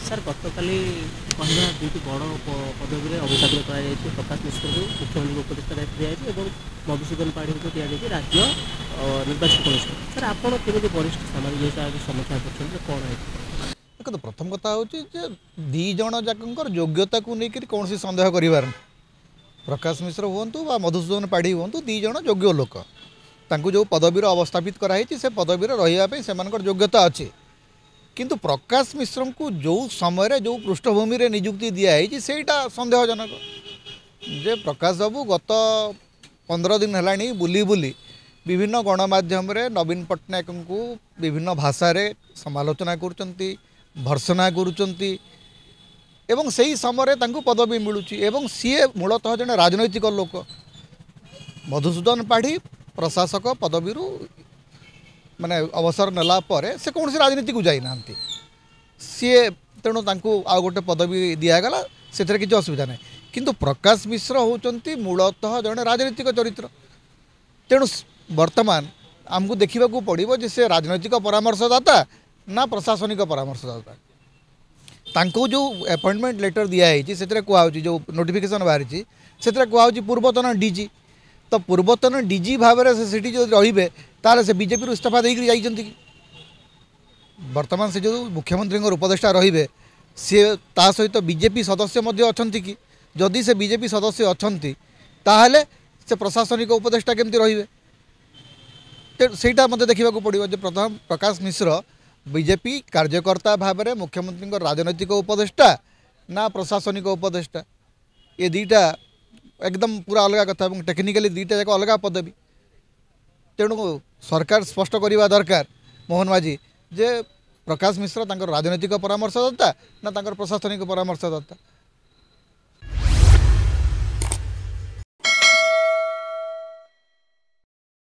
sir गतकाली कहना दुईट बड़ पदवी में अभिशापित कर प्रकाश मिश्र को मुख्यमंत्री उपदेष्टा दायित्व दिखाई और मधुसूदन पाढ़ी को दि राज्य निर्वाचन कमिशन सर आपड़ केमी वरिष्ठ सामाजिक हिसाब समीक्षा कर कौन है देखो प्रथम कथा हूँ दीज जाक योग्यता को लेकर कौन सन्देह कर प्रकाश मिश्र हूँ मधुसूदन पाढ़ी हूँ दीज योग्य लोक जो पदवीर अवस्थापित कराई से पदवीर रही से योग्यता अच्छी किंतु प्रकाश मिश्र को जो समय जो पृष्ठभूमि रे नियुक्ति दिखाई सेटा सन्देहजनक जे प्रकाश बाबू गत 15 दिन है बुली बुली विभिन्न गणमाध्यम नवीन पट्टनायक को विभिन्न भाषा रे समालोचना करुँच भर्सना करुँच एवं से ही समय पदवी मिलूँ सी मूलतः जड़े राजनैतिक लोक मधुसूदन पाढ़ी प्रशासक पदवी माने अवसर नेला परे से कौन राजनीति को जाना सी तेणु आउ गोटे पदवी दिगला से किसी असुविधा ना किंतु प्रकाश मिश्र होती मूलतः जड़े राजनीतिक चरित्र तेणु वर्तमान आमको देखा पड़ो जे से राजनैतिक परामर्शदाता ना प्रशासनिक परामर्शदाता तांको जो अपॉइंटमेंट लेटर दिखाई से कहु जो नोटिफिकेशन बाहरी से कहु पूर्वतन डीजी तो पूर्वतन डीजी भाव से जो रे ताले से बीजेपी इस्तीफा देकर जाइछन्ति कि वर्तमान से जो मुख्यमंत्री उपदेष्टा रे सी ता सहित बीजेपी सदस्य अछन्ति कि जदि से बीजेपी सदस्य अछन्ति ताहले से प्रशासनिक उपदेष्टा केमती रे सेटा मते देखा पड़ो जे प्रथम प्रकाश मिश्र बीजेपी कार्यकर्ता भाव में मुख्यमंत्री राजनैतिक उपदेष्टा ना प्रशासनिक उपदेष्टा ये दीटा एकदम पूरा अलग कथा टेक्निकली दीटा जाक अलग पदवी तेणु सरकार स्पष्ट करवा दरकार मोहन माझी जे प्रकाश मिश्र राजनैतिक परामर्शदाता ना प्रशासनिक परामर्शदाता